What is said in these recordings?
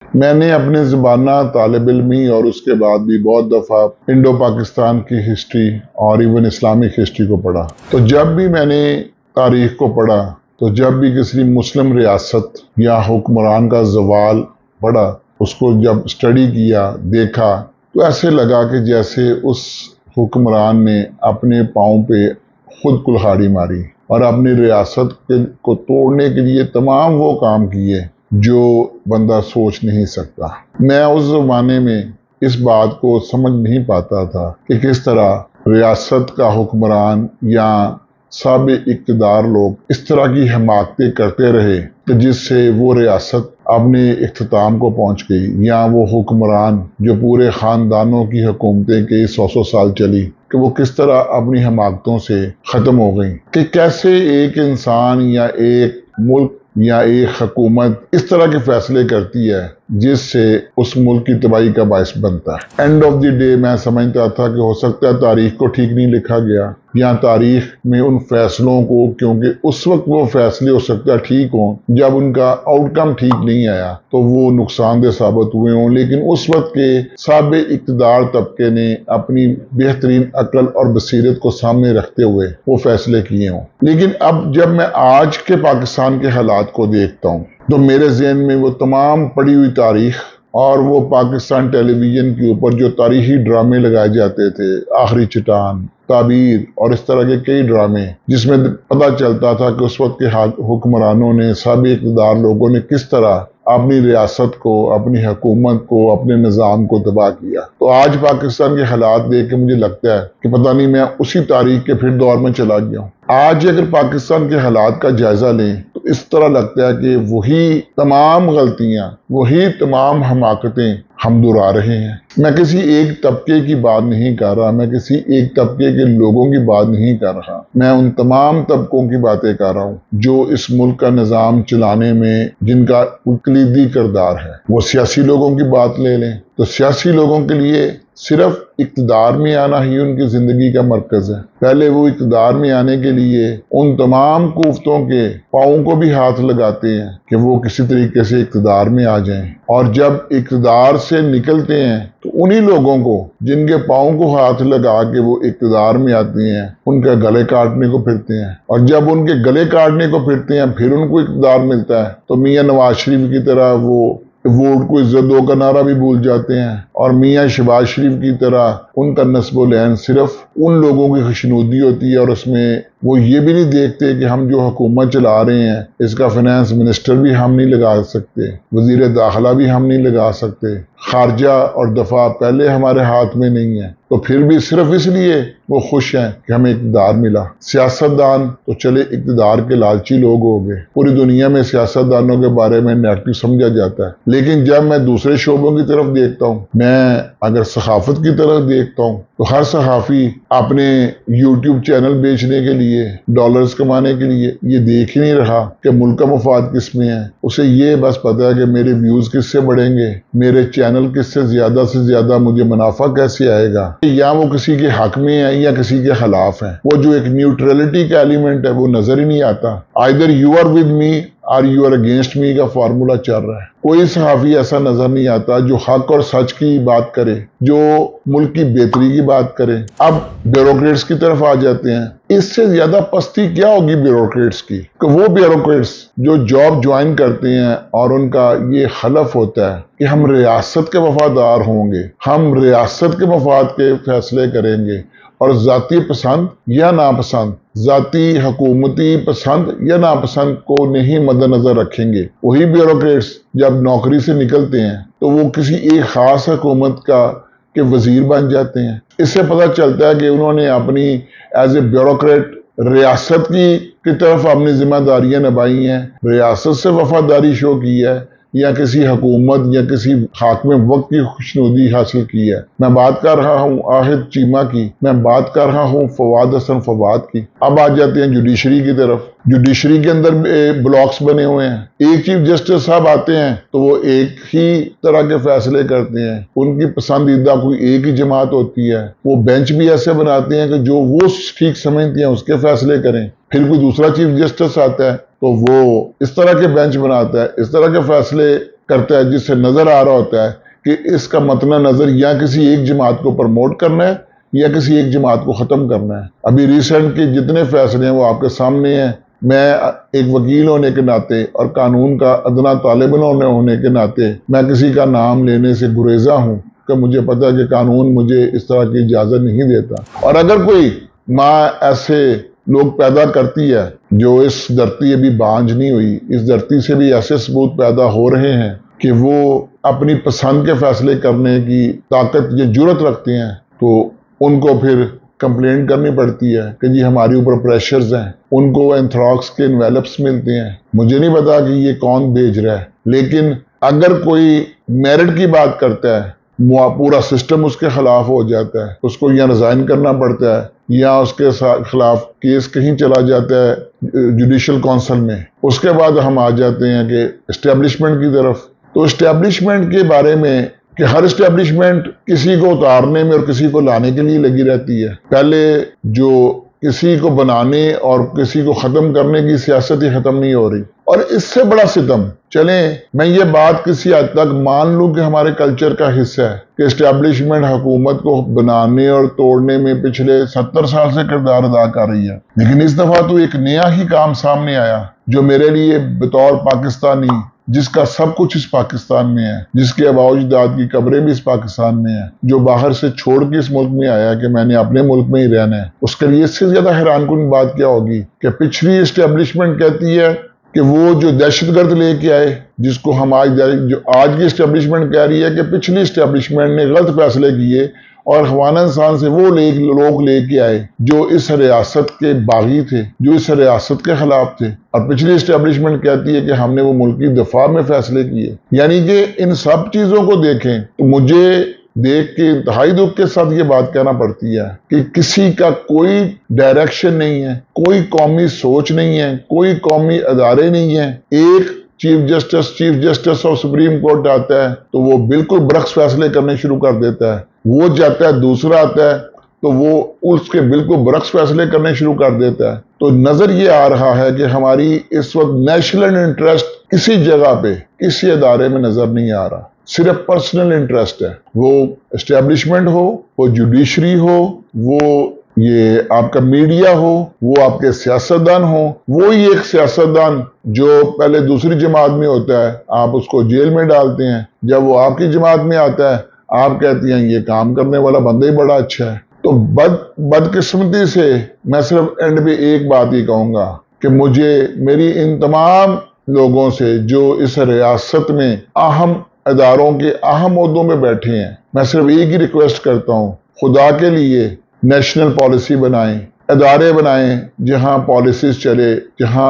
میں نے اپنے زبانہ طالب علمی اور اس کے بعد بھی بہت دفعہ انڈو پاکستان کی ہسٹری اور ایون اسلامک ہسٹری کو پڑھا، تو جب بھی میں نے تاریخ کو پڑھا تو جب بھی کسی مسلم ریاست یا حکمران کا زوال پڑھا، اس کو جب اسٹڈی کیا، دیکھا، تو ایسے لگا کہ جیسے اس حکمران نے اپنے پاؤں پہ خود کلہاڑی ماری اور اپنی ریاست کو توڑنے کے لیے تمام وہ کام کیے جو بندہ سوچ نہیں سکتا۔ میں اس زمانے میں اس بات کو سمجھ نہیں پاتا تھا کہ کس طرح ریاست کا حکمران یا سابق اقتدار لوگ اس طرح کی حماقتیں کرتے رہے کہ جس سے وہ ریاست اپنے اختتام کو پہنچ گئی، یا وہ حکمران جو پورے خاندانوں کی حکومتیں کئی سو سال چلی کہ وہ کس طرح اپنی حماقتوں سے ختم ہو گئی، کہ کیسے ایک انسان یا ایک ملک یا ایک حکومت اس طرح کے فیصلے کرتی ہے جس سے اس ملک کی تباہی کا باعث بنتا ہے۔ اینڈ آف دی ڈے میں سمجھتا تھا کہ ہو سکتا ہے تاریخ کو ٹھیک نہیں لکھا گیا، یا تاریخ میں ان فیصلوں کو، کیونکہ اس وقت وہ فیصلے ہو سکتا ہے ٹھیک ہوں، جب ان کا آؤٹ کم ٹھیک نہیں آیا تو وہ نقصان دہ ثابت ہوئے ہوں، لیکن اس وقت کے سابق اقتدار طبقے نے اپنی بہترین عقل اور بصیرت کو سامنے رکھتے ہوئے وہ فیصلے کیے ہوں۔ لیکن اب جب میں آج کے پاکستان کے حالات کو دیکھتا ہوں تو میرے ذہن میں وہ تمام پڑھی ہوئی تاریخ اور وہ پاکستان ٹیلی ویژن کے اوپر جو تاریخی ڈرامے لگائے جاتے تھے، آخری چٹان، تعبیر اور اس طرح کے کئی ڈرامے، جس میں پتہ چلتا تھا کہ اس وقت کے حکمرانوں نے، سابق اقتدار لوگوں نے کس طرح اپنی ریاست کو، اپنی حکومت کو، اپنے نظام کو تباہ کیا۔ تو آج پاکستان کے حالات دیکھ کے مجھے لگتا ہے کہ پتہ نہیں میں اسی تاریخ کے پھر دور میں چلا گیا ہوں۔ آج اگر پاکستان کے حالات کا جائزہ لیں تو اس طرح لگتا ہے کہ وہی تمام غلطیاں، وہی تمام حماقتیں ہم دہرا رہے ہیں۔ میں کسی ایک طبقے کی بات نہیں کر رہا، میں کسی ایک طبقے کے لوگوں کی بات نہیں کر رہا، میں ان تمام طبقوں کی باتیں کر رہا ہوں جو اس ملک کا نظام چلانے میں جن کا کلیدی کردار ہے۔ وہ سیاسی لوگوں کی بات لے لیں تو سیاسی لوگوں کے لیے صرف اقتدار میں آنا ہی ان کی زندگی کا مرکز ہے۔ پہلے وہ اقتدار میں آنے کے لیے ان تمام کوفتوں کے پاؤں کو بھی ہاتھ لگاتے ہیں کہ وہ کسی طریقے سے اقتدار میں آ جائیں، اور جب اقتدار سے نکلتے ہیں تو انہی لوگوں کو جن کے پاؤں کو ہاتھ لگا کے وہ اقتدار میں آتے ہیں ان کا گلے کاٹنے کو پھرتے ہیں، اور جب ان کے گلے کاٹنے کو پھرتے ہیں پھر ان کو اقتدار ملتا ہے تو میاں نواز شریف کی طرح وہ ووٹ کو عزت دو کا نعرہ بھی بھول جاتے ہیں، اور میاں شہباز شریف کی طرح ان کا نسب و لعن صرف ان لوگوں کی خوشنودی ہوتی ہے، اور اس میں وہ یہ بھی نہیں دیکھتے کہ ہم جو حکومت چلا رہے ہیں اس کا فائنانس منسٹر بھی ہم نہیں لگا سکتے، وزیر داخلہ بھی ہم نہیں لگا سکتے، خارجہ اور دفاع پہلے ہمارے ہاتھ میں نہیں ہے، تو پھر بھی صرف اس لیے وہ خوش ہیں کہ ہمیں اقتدار ملا۔ سیاستدان تو چلے اقتدار کے لالچی لوگ ہو گئے، پوری دنیا میں سیاستدانوں کے بارے میں نیگیٹو سمجھا جاتا ہے، لیکن جب میں دوسرے شعبوں کی طرف دیکھتا ہوں، میں اگر صحافت کی طرف دیکھتا ہوں تو ہر صحافی اپنے یوٹیوب چینل بیچنے کے لیے، ڈالرز کمانے کے لیے یہ دیکھ ہی نہیں رہا کہ ملک کا مفاد کس میں ہے۔ اسے یہ بس پتا ہے کہ میرے ویوز کس سے بڑھیں گے، میرے چینل کس سے زیادہ مجھے منافع کیسے آئے گا، یا وہ کسی کے حق میں ہے یا کسی کے خلاف ہے۔ وہ جو ایک نیوٹرلٹی کا ایلیمنٹ ہے وہ نظر ہی نہیں آتا۔ either you are with me or you are against me کا فارمولا چل رہا ہے۔ کوئی صحافی ایسا نظر نہیں آتا جو حق اور سچ کی بات کرے، جو ملک کی بہتری کی بات کرے۔ اب بیوروکریٹس کی طرف آ جاتے ہیں۔ اس سے زیادہ پستی کیا ہوگی بیوروکریٹس کی، کہ وہ بیوروکریٹس جو جاب جوائن کرتے ہیں اور ان کا یہ حلف ہوتا ہے کہ ہم ریاست کے وفادار ہوں گے، ہم ریاست کے مفاد کے فیصلے کریں گے، اور ذاتی پسند یا ناپسند، ذاتی حکومتی پسند یا ناپسند کو نہیں مد نظر رکھیں گے، وہی بیوروکریٹس جب نوکری سے نکلتے ہیں تو وہ کسی ایک خاص حکومت کے وزیر بن جاتے ہیں۔ اس سے پتہ چلتا ہے کہ انہوں نے اپنی ایز اے بیوروکریٹ ریاست کی طرف اپنی ذمہ داریاں نبھائی ہیں، ریاست سے وفاداری شو کی ہے، یا کسی حکومت یا کسی حاکم وقت کی خوشنودی حاصل کی ہے۔ میں بات کر رہا ہوں آہد چیمہ کی، میں بات کر رہا ہوں فواد حسن فواد کی۔ اب آ جاتے ہیں جوڈیشری کی طرف۔ جوڈیشری کے اندر بلاکس بنے ہوئے ہیں، ایک چیف جسٹس صاحب آتے ہیں تو وہ ایک ہی طرح کے فیصلے کرتے ہیں، ان کی پسندیدہ کوئی ایک ہی جماعت ہوتی ہے، وہ بینچ بھی ایسے بناتے ہیں کہ جو وہ ٹھیک سمجھتے ہیں اس کے فیصلے کریں، پھر کوئی دوسرا چیف جسٹس آتا ہے تو وہ اس طرح کے بینچ بناتا ہے، اس طرح کے فیصلے کرتا ہے جس سے نظر آ رہا ہوتا ہے کہ اس کا متنع نظر یا کسی ایک جماعت کو پروموٹ کرنا ہے یا کسی ایک جماعت کو ختم کرنا ہے۔ ابھی ریسنٹ کے جتنے فیصلے ہیں وہ آپ کے سامنے ہیں۔ میں ایک وکیل ہونے کے ناطے اور قانون کا ادنا طالب علم ہونے کے ناطے میں کسی کا نام لینے سے گریزاں ہوں کہ مجھے پتا ہے کہ قانون مجھے اس طرح کی اجازت نہیں دیتا۔ اور اگر کوئی ماں ایسے لوگ پیدا کرتی ہے جو اس دھرتی ابھی بانج نہیں ہوئی، اس دھرتی سے بھی ایسے ثبوت پیدا ہو رہے ہیں کہ وہ اپنی پسند کے فیصلے کرنے کی طاقت یا جرت رکھتے ہیں، تو ان کو پھر کمپلین کرنی پڑتی ہے کہ جی ہمارے اوپر پریشرز ہیں۔ ان کو اینتھراکس کے انویلپس ملتے ہیں۔ مجھے نہیں پتا کہ یہ کون بھیج رہا ہے، لیکن اگر کوئی میرٹ کی بات کرتا ہے، پورا سسٹم اس کے خلاف ہو جاتا ہے، اس کو یا ریزائن کرنا پڑتا ہے یا اس کے خلاف کیس کہیں چلا جاتا ہے جوڈیشل کونسل میں۔ اس کے بعد ہم آ جاتے ہیں کہ اسٹیبلشمنٹ کی طرف۔ تو اسٹیبلشمنٹ کے بارے میں کہ ہر اسٹیبلشمنٹ کسی کو اتارنے میں اور کسی کو لانے کے لیے لگی رہتی ہے۔ پہلے جو کسی کو بنانے اور کسی کو ختم کرنے کی سیاست ہی ختم نہیں ہو رہی، اور اس سے بڑا ستم، چلیں میں یہ بات کسی حد تک مان لوں کہ ہمارے کلچر کا حصہ ہے کہ اسٹیبلشمنٹ حکومت کو بنانے اور توڑنے میں پچھلے 70 سال سے کردار ادا کر رہی ہے، لیکن اس دفعہ تو ایک نیا ہی کام سامنے آیا جو میرے لیے بطور پاکستانی، جس کا سب کچھ اس پاکستان میں ہے، جس کے آباء و اجداد کی قبریں بھی اس پاکستان میں ہیں، جو باہر سے چھوڑ کے اس ملک میں آیا کہ میں نے اپنے ملک میں ہی رہنا ہے، اس کے لیے اس سے زیادہ حیران کن بات کیا ہوگی کہ پچھلی اسٹیبلشمنٹ کہتی ہے کہ وہ جو دہشت گرد لے کے آئے، جس کو ہم آج کی اسٹیبلشمنٹ کہہ رہی ہے کہ پچھلی اسٹیبلشمنٹ نے غلط فیصلے کیے اور اخوان انسان سے وہ لوگ لے کے آئے جو اس ریاست کے باغی تھے، جو اس ریاست کے خلاف تھے، اور پچھلی اسٹیبلشمنٹ کہتی ہے کہ ہم نے وہ ملک کی دفاع میں فیصلے کیے۔ یعنی کہ ان سب چیزوں کو دیکھیں تو مجھے دیکھ کے انتہائی دکھ کے ساتھ یہ بات کہنا پڑتی ہے کہ کسی کا کوئی ڈائریکشن نہیں ہے، کوئی قومی سوچ نہیں ہے، کوئی قومی ادارے نہیں ہیں۔ ایک چیف جسٹس اور سپریم کورٹ آتا ہے تو وہ بالکل برعکس فیصلے کرنے شروع کر دیتا ہے، وہ جاتا ہے دوسرا آتا ہے تو وہ اس کے بالکل برعکس فیصلے کرنے شروع کر دیتا ہے۔ تو نظر یہ آ رہا ہے کہ ہماری اس وقت نیشنل انٹرسٹ کسی جگہ پہ کسی ادارے میں نظر نہیں آ رہا، صرف پرسنل انٹرسٹ ہے، وہ اسٹیبلشمنٹ ہو، وہ جوڈیشری ہو، وہ یہ آپ کا میڈیا ہو، وہ آپ کے سیاستدان ہو۔ وہی ایک سیاستدان جو پہلے دوسری جماعت میں ہوتا ہے، آپ اس کو جیل میں ڈالتے ہیں، جب وہ آپ کی جماعت میں آتا ہے آپ کہتی ہیں یہ کام کرنے والا بندہ ہی بڑا اچھا ہے۔ تو بدقسمتی سے میں صرف اینڈ پہ ایک بات ہی کہوں گا کہ مجھے میری ان تمام لوگوں سے جو اس ریاست میں اہم اداروں کے اہم عہدوں میں بیٹھے ہیں، میں صرف ایک ہی ریکویسٹ کرتا ہوں، خدا کے لیے نیشنل پالیسی بنائیں، ادارے بنائیں جہاں پالیسیز چلے، جہاں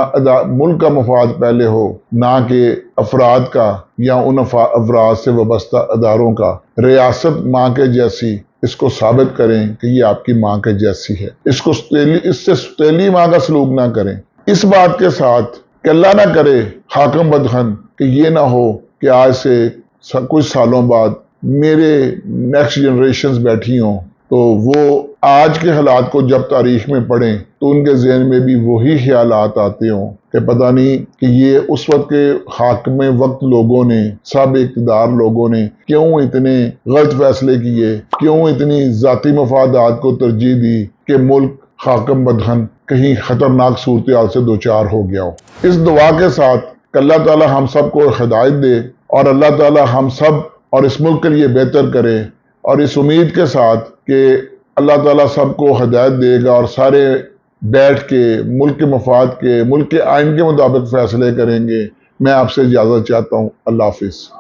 ملک کا مفاد پہلے ہو، نہ کہ افراد کا یا ان افراد سے وابستہ اداروں کا۔ ریاست ماں کے جیسی، اس کو ثابت کریں کہ یہ آپ کی ماں کے جیسی ہے، اس سے ستیلی ماں کا سلوک نہ کریں۔ اس بات کے ساتھ کہ اللہ نہ کرے حاکم بدخن کہ یہ نہ ہو کہ آج سے کچھ سالوں بعد میرے نیکسٹ جنریشنز بیٹھی ہوں تو وہ آج کے حالات کو جب تاریخ میں پڑھیں تو ان کے ذہن میں بھی وہی خیالات آتے ہوں کہ پتہ نہیں کہ یہ اس وقت کے حاکم وقت لوگوں نے، سب اقتدار لوگوں نے کیوں اتنے غلط فیصلے کیے، کیوں اتنی ذاتی مفادات کو ترجیح دی کہ ملک حاکم بدخن کہیں خطرناک صورتحال سے دوچار ہو گیا ہو۔ اس دعا کے ساتھ کہ اللہ تعالی ہم سب کو ہدایت دے اور اللہ تعالی ہم سب اور اس ملک کے لیے بہتر کرے، اور اس امید کے ساتھ کہ اللہ تعالیٰ سب کو ہدایت دے گا اور سارے بیٹھ کے ملک کے مفاد کے، ملک کے آئین کے مطابق فیصلے کریں گے۔ میں آپ سے اجازت چاہتا ہوں۔ اللہ حافظ۔